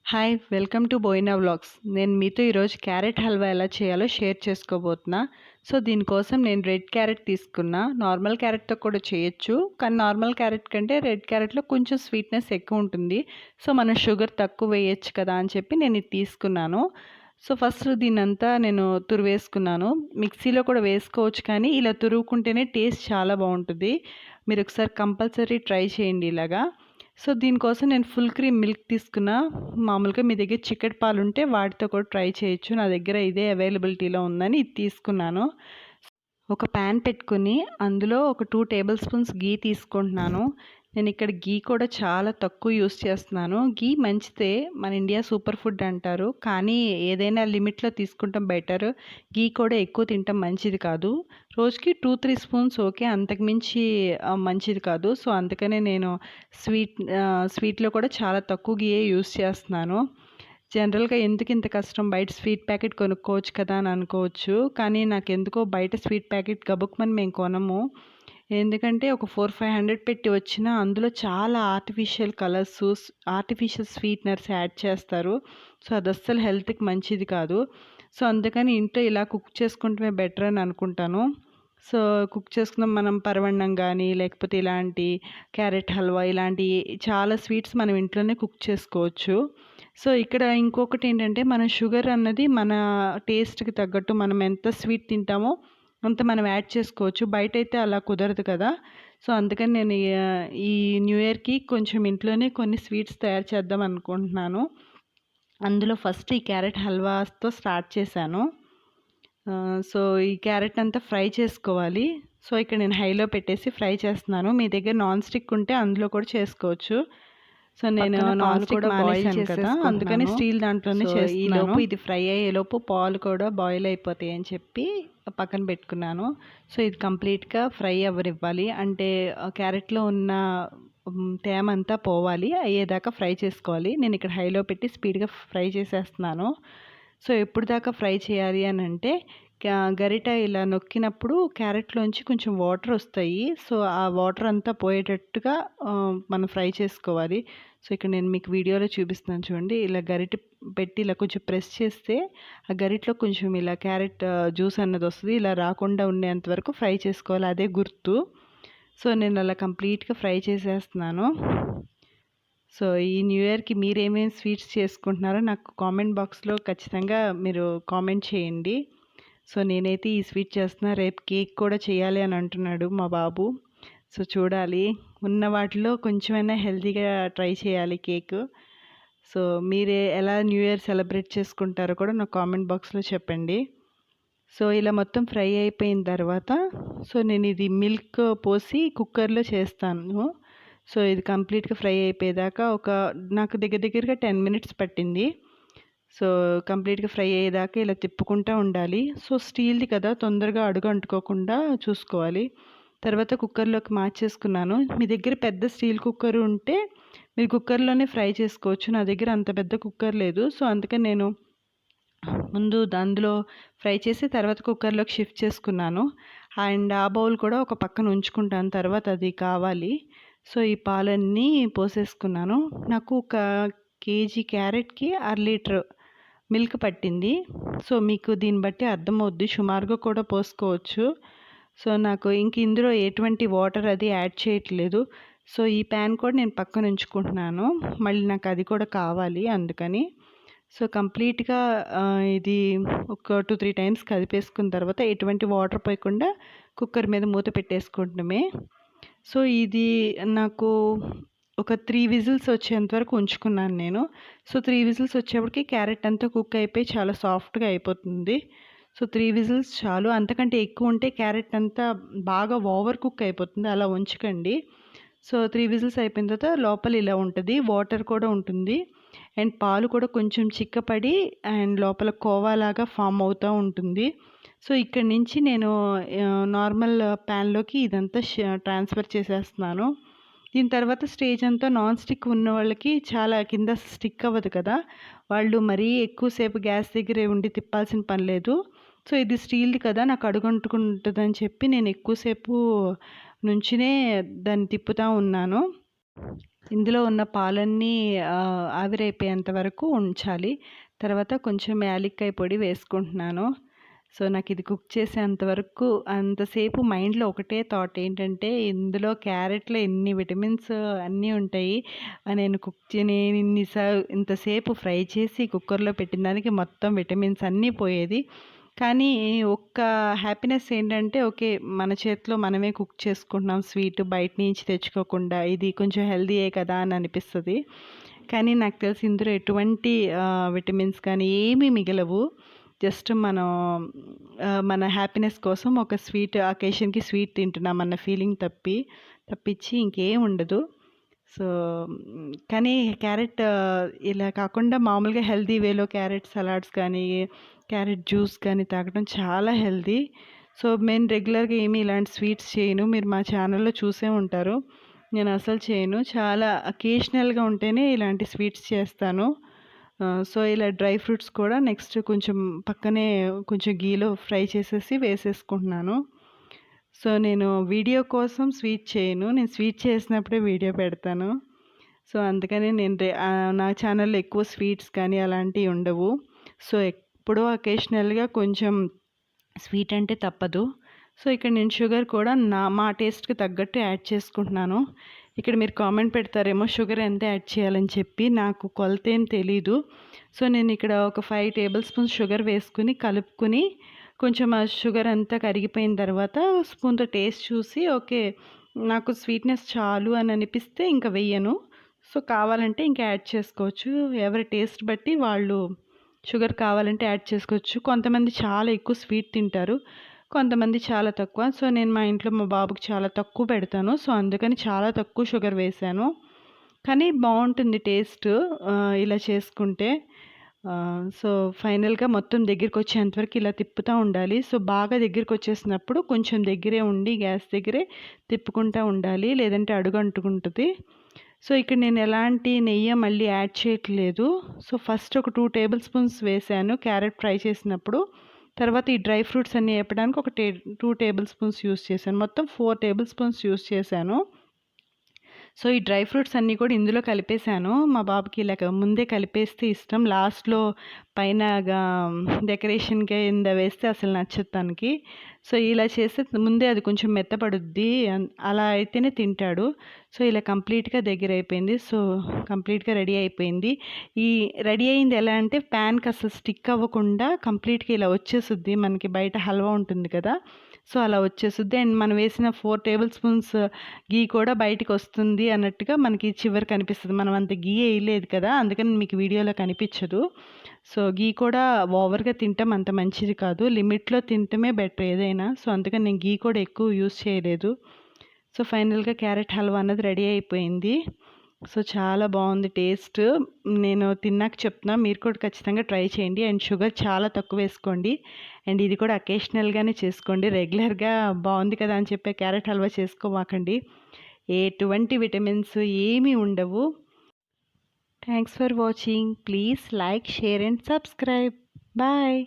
Hi! Welcome to Boina vlogs. నేను మీతో ఈరోజు క్యారెట్ హల్వా ఎలా చేయాలో షేర్ చేసుకోబోతున్నా. సో, దీనికోసం నేను రెడ్ క్యారెట్ తీసుకున్నా. నార్మల్ క్యారెట్‌తో కూడా చేయొచ్చు. కానీ నార్మల్ క్యారెట్ కంటే రెడ్ క్యారెట్‌లో కొంచెం స్వీట్‌నెస్ ఎక్కువ ఉంటుంది. సో, మనం షుగర్ తక్కువ వేయొచ్చు కదా అని చెప్పి నేను ఇది తీసుకున్నాను. సో, ఫస్ట్ దీన్నంతా నేను తురివేసుకున్నాను. మిక్సీలో కూడా వేసుకోవచ్చు కానీ ఇలా తురుముకుంటేనే టేస్ట్ చాలా బావుంటది. మీరొకసారి కంపల్సరీ ట్రై చేయండి ఇలాగా. సో, దీనికోసం నేను ఫుల్ క్రీమ్ మిల్క్ తీసుకున్నా. మామూలుగా మీ దగ్గర చిక్కటి పాలుంటే వాటితో కూడా ట్రై చేయొచ్చు. నా దగ్గర ఇదే అవైలబిలిటీలో ఉందని ఇది తీసుకున్నాను. ఒక ప్యాన్ పెట్టుకొని అందులో ఒక 2 టేబుల్ స్పూన్స్ ఘీ తీసుకుంటున్నాను. నేనిక్కడ ఘీ కూడా చాలా తక్కువ యూజ్ చేస్తున్నాను. ఘీ మంచిదే. మన ఇండియా సూపర్ ఫుడ్ అంటారు. కానీ ఏదైనా లిమిట్‌లో తీసుకుంటాం బెటర్. ఘీ కూడా ఎక్కువ తినటం మంచిది కాదు. రోజుకి 2, 3 స్పూన్స్ ఓకే. అంతకు మించి మంచిది కాదు. సో, అందుకనే నేను స్వీట్‌లో కూడా చాలా తక్కువ ఘీయే యూజ్ చేస్తున్నాను. జనరల్‌గా ఎందుకింత కష్టం బయట స్వీట్ ప్యాకెట్ కొనుక్కోవచ్చు కదా అని అనుకోవచ్చు. కానీ నాకెందుకో బయట స్వీట్ ప్యాకెట్ గబుక్కుమని మేము కొనము. ఎందుకంటే ఒక 4, 500 పెట్టి వచ్చినా అందులో చాలా artificial colours, artificial sweeteners add చేస్తారు. సో, అదస్సలు హెల్త్‌కి మంచిది కాదు. సో, అందుకని ఇంట్లో ఇలా కుక్ చేసుకుంటమే బెటర్ అని అనుకుంటాను. సో, కుక్ చేసుకున్న మనం పరవన్నం గానీ, లేకపోతే ఇలాంటి క్యారెట్ హల్వా ఇలాంటి చాలా స్వీట్స్ మనం ఇంట్లోనే కుక్ చేసుకోవచ్చు. సో, ఇక్కడ ఇంకొకటేంటంటే మనం షుగర్ అన్నది మన టేస్ట్‌కి తగ్గట్టు మనం ఎంత స్వీట్ తింటామో అంత మనం యాడ్ చేసుకోవచ్చు. బయటైతే అలా కుదరదు కదా! సో, అందుకని నేను ఈ న్యూ ఇయర్‌కి కొంచెం ఇంట్లోనే కొన్ని స్వీట్స్ తయారు చేద్దాం అనుకుంటున్నాను. అందులో ఫస్ట్ ఈ క్యారెట్ హల్వాతో స్టార్ట్ చేశాను. సో, ఈ క్యారెట్ అంతా ఫ్రై చేసుకోవాలి. సో, ఇక్కడ నేను హైలో పెట్టేసి ఫ్రై చేస్తున్నాను. మీ దగ్గర నాన్ స్టిక్ ఉంటే అందులో కూడా చేసుకోవచ్చు. సో, నేను పక్కన నాన్ పాలు స్టిక్ కూడా బాయిల్ మానేశాను కదా! అందుకని చేసేసుకుంటున్నాను. స్టీల్ దాంట్లోనే సో, చేస్తున్నాను. ఈలోపు ఇది ఫ్రై అయ్యేలోపు పాలు కూడా బాయిల్ అయిపోతాయని చెప్పి పక్కన పెట్టుకున్నాను. సో, ఇది కంప్లీట్‌గా ఫ్రై అవ్వనివ్వాలి. అంటే క్యారెట్‌లో ఉన్న తేమ అంతా పోవాలి. అయ్యేదాకా ఫ్రై చేసుకోవాలి. నేను ఇక్కడ హైలో పెట్టి స్పీడ్‌గా ఫ్రై చేసేస్తున్నాను. సో, ఎప్పటిదాకా ఫ్రై చేయాలి అనంటే గరిట ఇలా నొక్కినప్పుడు క్యారెట్‌లోంచి కొంచెం వాటర్ వస్తాయి. సో, ఆ వాటర్ అంతా పోయేటట్టుగా మనం ఫ్రై చేసుకోవాలి. సో, ఇక్కడ నేను మీకు వీడియోలో చూపిస్తున్నాను చూడండి. ఇలా గరిటె పెట్టి ఇలా కొంచెం ప్రెస్ చేస్తే ఆ గరిటలో కొంచెం ఇలా క్యారెట్ జ్యూస్ అన్నది వస్తది. ఇలా రాకుండా ఉండేంత వరకు ఫ్రై చేసుకోవాలి. అదే గుర్తు. సో, నేను అలా కంప్లీట్‌గా ఫ్రై చేసేస్తున్నాను. సో, ఈ న్యూ ఇయర్‌కి మీరేమేమి స్వీట్స్ చేసుకుంటున్నారో నాకు కామెంట్ బాక్స్‌లో ఖచ్చితంగా మీరు కామెంట్ చేయండి. సో, నేనైతే ఈ స్వీట్ చేస్తున్నా. రేపు కేక్ కూడా చేయాలి అని అంటున్నాడు మా బాబు. సో, చూడాలి. ఉన్న వాటిలో కొంచెమైనా హెల్తీగా ట్రై చేయాలి కేకు. సో, మీరే ఎలా న్యూ ఇయర్ సెలబ్రేట్ చేసుకుంటారో కూడా నాకు కామెంట్ బాక్స్‌లో చెప్పండి. సో, ఇలా మొత్తం ఫ్రై అయిపోయిన తర్వాత సో, నేను ఇది మిల్క్ పోసి కుక్కర్‌లో చేస్తాను. సో, ఇది కంప్లీట్‌గా ఫ్రై అయిపోయేదాకా నాకు దగ్గర దగ్గరగా 10 మినిట్స్ పట్టింది. సో, కంప్లీట్‌గా ఫ్రై అయ్యేదాకా ఇలా తిప్పుకుంటా ఉండాలి. సో, స్టీల్‌ది కదా! తొందరగా అడుగు అంటుకోకుండా చూసుకోవాలి. తర్వాత కుక్కర్‌లోకి మార్చేసుకున్నాను. మీ దగ్గర పెద్ద స్టీల్ కుక్కర్ ఉంటే మీరు కుక్కర్‌లోనే ఫ్రై చేసుకోవచ్చు. నా దగ్గర అంత పెద్ద కుక్కర్ లేదు. సో, అందుకని నేను ముందు అందులో ఫ్రై చేసి తర్వాత కుక్కర్‌లోకి షిఫ్ట్ చేసుకున్నాను. అండ్ ఆ బౌల్ కూడా ఒక పక్కన ఉంచుకుంటాను. తర్వాత అది కావాలి. సో, ఈ పాలన్నీ పోసేసుకున్నాను. నాకు ఒక కేజీ క్యారెట్‌కి 1/2 లీటర్ మిల్క్ పట్టింది. సో, మీకు దీన్ని బట్టి అర్థమవుద్ది. సుమారుగా కూడా పోసుకోవచ్చు. సో, నాకు ఇంక ఇందులో ఎటువంటి వాటర్ అది యాడ్ చేయట్లేదు. సో, ఈ ప్యాన్ కూడా నేను పక్కన ఉంచుకుంటున్నాను. మళ్ళీ నాకు అది కూడా కావాలి అందుకని. సో, కంప్లీట్‌గా ఇది ఒక 2, 3 టైమ్స్ కదిపేసుకున్న తర్వాత ఎటువంటి వాటర్ పోయకుండా కుక్కర్ మీద మూత పెట్టేసుకోవడమే. సో, ఇది నాకు ఒక 3 విజిల్స్ వచ్చేంత వరకు ఉంచుకున్నాను నేను. సో, 3 విజిల్స్ వచ్చేప్పటికి క్యారెట్ అంతా కుక్ అయిపోయి చాలా సాఫ్ట్‌గా అయిపోతుంది. సో, 3 విజిల్స్ చాలు. అంతకంటే ఎక్కువ ఉంటే క్యారెట్ అంతా బాగా ఓవర్ కుక్ అయిపోతుంది. అలా ఉంచకండి. సో, 3 విజిల్స్ అయిపోయిన తర్వాత లోపల ఇలా ఉంటది. వాటర్ కూడా ఉంటుంది. అండ్ పాలు కూడా కొంచెం చిక్కపడి అండ్ లోపల కోవాలాగా ఫామ్ అవుతా ఉంటుంది. సో, ఇక్కడి నుంచి నేను నార్మల్ ప్యాన్‌లోకి ఇదంతా ట్రాన్స్‌ఫర్ చేసేస్తున్నాను. దీని తర్వాత స్టేజ్ అంతా నాన్ స్టిక్ ఉన్న వాళ్ళకి చాలా కింద స్టిక్ అవ్వదు కదా! వాళ్ళు మరీ ఎక్కువ సేపు గ్యాస్ దగ్గరే ఉండి తిప్పాల్సిన పని లేదు. సో, ఇది స్టీల్‌ది కదా! నాకు అడుగంటుకుంటదని చెప్పి నేను ఎక్కువ సేపు నుంచునే దాన్ని తిప్పుతా ఉన్నాను. ఇందులో ఉన్న పాలన్నీ ఆవిరైపోయేంత వరకు ఉంచాలి. తర్వాత కొంచెం యాలక్కాయ పొడి వేసుకుంటున్నాను. సో, నాకిది కుక్ చేసేంత వరకు అంతసేపు మైండ్‌లో ఒకటే థాట్ ఏంటంటే, ఇందులో క్యారెట్‌లో ఎన్ని విటమిన్స్ అన్నీ ఉంటాయి. నేను ఇంతసేపు ఫ్రై చేసి కుక్కర్‌లో పెట్టిన దానికి మొత్తం విటమిన్స్ అన్నీ పోయేది. కానీ ఒక్క హ్యాపీనెస్ ఏంటంటే, ఓకే. మన చేతిలో మనమే కుక్ చేసుకుంటున్నాం స్వీట్ బయట నుంచి తెచ్చుకోకుండా. ఇది కొంచెం హెల్తీయే కదా అని అనిపిస్తది. కానీ నాకు తెలిసి ఇందులో ఎటువంటి విటమిన్స్ కానీ ఏమీ మిగలవు. జస్ట్ మనం మన హ్యాపీనెస్ కోసం ఒక స్వీట్ అకేషన్‌కి స్వీట్ తింటున్నామన్న ఫీలింగ్ తప్పించి ఇంకేం ఉండదు. సో, కానీ క్యారెట్ ఇలా కాకుండా మామూలుగా హెల్తీ వేలో క్యారెట్ సలాడ్స్ కానీ, క్యారెట్ జ్యూస్ కానీ తాగడం చాలా హెల్తీ. సో, నేను రెగ్యులర్‌గా ఏమి ఇలాంటి స్వీట్స్ చేయను. మీరు మా ఛానల్‌లో చూసే ఉంటారు. నేను అసలు చేయను. చాలా అకేషనల్‌గా ఉంటేనే ఇలాంటి స్వీట్స్ చేస్తాను. సో, ఇలా డ్రై ఫ్రూట్స్ కూడా నెక్స్ట్ కొంచెం పక్కనే కొంచెం గీలో ఫ్రై చేసేసి వేసేసుకుంటున్నాను. సో, నేను వీడియో కోసం స్వీట్ చేయను. నేను స్వీట్ చేసినప్పుడే వీడియో పెడతాను. సో, అందుకని నా ఛానల్‌లో ఎక్కువ స్వీట్స్ కానీ అలాంటివి ఉండవు. సో, ఎప్పుడో అకేషనల్‌గా కొంచెం స్వీట్ అంటే తప్పదు. సో, ఇక్కడ నేను షుగర్ కూడా మా టేస్ట్‌కి తగ్గట్టు యాడ్ చేసుకుంటున్నాను. ఇక్కడ మీరు కామెంట్ పెడతారేమో షుగర్ ఎంత యాడ్ చేయాలని చెప్పి. నాకు కొలతేం తెలీదు. సో, నేను ఇక్కడ ఒక 5 టేబుల్ స్పూన్స్ షుగర్ వేసుకొని కలుపుకొని కొంచెం ఆ షుగర్ అంతా కరిగిపోయిన తర్వాత స్పూన్‌తో టేస్ట్ చూసి ఓకే. నాకు స్వీట్‌నెస్ చాలు అని అనిపిస్తే ఇంక వెయ్యను. సో, కావాలంటే ఇంకా యాడ్ చేసుకోవచ్చు. ఎవరి టేస్ట్ బట్టి వాళ్ళు షుగర్ కావాలంటే యాడ్ చేసుకోవచ్చు. కొంతమంది చాలా ఎక్కువ స్వీట్ తింటారు. కొంతమంది చాలా తక్కువ. సో, నేను మా ఇంట్లో మా బాబుకి చాలా తక్కువ పెడతాను. సో, అందుకని చాలా తక్కువ షుగర్ వేశాను. కానీ బావుంటుంది టేస్ట్ ఇలా చేసుకుంటే. సో, ఫైనల్‌గా మొత్తం దగ్గరికొచ్చేంత వరకు ఇలా తిప్పుతా ఉండాలి. సో, బాగా దగ్గరికొచ్చేసినప్పుడు కొంచెం దగ్గరే ఉండి గ్యాస్ దగ్గరే తిప్పుకుంటా ఉండాలి. లేదంటే అడుగు అంటుకుంటది. సో, ఇక్కడ నేను ఎలాంటి నెయ్యి మళ్ళీ యాడ్ చేయట్లేదు. సో, ఫస్ట్ ఒక 2 టేబుల్ స్పూన్స్ వేశాను క్యారెట్ ఫ్రై చేసినప్పుడు. తర్వాత ఈ డ్రై ఫ్రూట్స్ అన్నీ ఏపడానికి 2 టేబుల్ స్పూన్స్ యూజ్ చేశాను. మొత్తం 4 టేబుల్ స్పూన్స్ యూజ్ చేశాను. సో, ఈ డ్రై ఫ్రూట్స్ అన్నీ కూడా ఇందులో కలిపేశాను. మా బాబుకి ఇలాగ ముందే కలిపేస్తే ఇష్టం. లాస్ట్‌లో పైన డెకరేషన్ కింద వేస్తే అసలు నచ్చదు తనకి. సో, ఇలా చేస్తే ముందే అది కొంచెం మెత్తపడుద్ది. అలా అయితేనే తింటాడు. సో, ఇలా కంప్లీట్‌గా దగ్గరైపోయింది. సో, కంప్లీట్‌గా రెడీ అయిపోయింది. ఈ రెడీ అయింది ఎలా అంటే ప్యాన్‌కి అసలు స్టిక్ అవ్వకుండా కంప్లీట్‌గా ఇలా వచ్చేసుద్ది. మనకి బయట హల్వా ఉంటుంది కదా! సో, అలా వచ్చేసుద్ది. అండ్ మనం వేసిన 4 టేబుల్ స్పూన్స్ ఘీ కూడా బయటికొస్తుంది అన్నట్టుగా మనకి చివరికి కనిపిస్తది. మనం అంత ఘీ ఎయలేదు కదా! అందుకని మీకు వీడియోలో కనిపిచ్చదు. సో, ఘీ కూడా ఓవర్‌గా తింటం అంత మంచిది కాదు. లిమిట్‌లో తింటమే బెటర్ ఏదైనా. సో, అందుకని నేను ఘీ కూడా ఎక్కువ యూజ్ చేయలేదు. సో, ఫైనల్‌గా క్యారెట్ హల్వా అన్నది రెడీ అయిపోయింది. సో, చాలా బావుంది టేస్ట్. నేను తిన్నాక చెప్తున్నా. మీరు కూడా ఖచ్చితంగా ట్రై చేయండి. అండ్ షుగర్ చాలా తక్కువేసుకోండి. అండ్ ఇది కూడా అకేషనల్‌గానే చేసుకోండి. రెగ్యులర్‌గా బావుంది కదా అని చెప్పి క్యారెట్ హల్వా చేసుకోమాకండి. ఎటువంటి విటమిన్స్ ఏమీ ఉండవు. Thanks for watching. Please like, share and subscribe. Bye.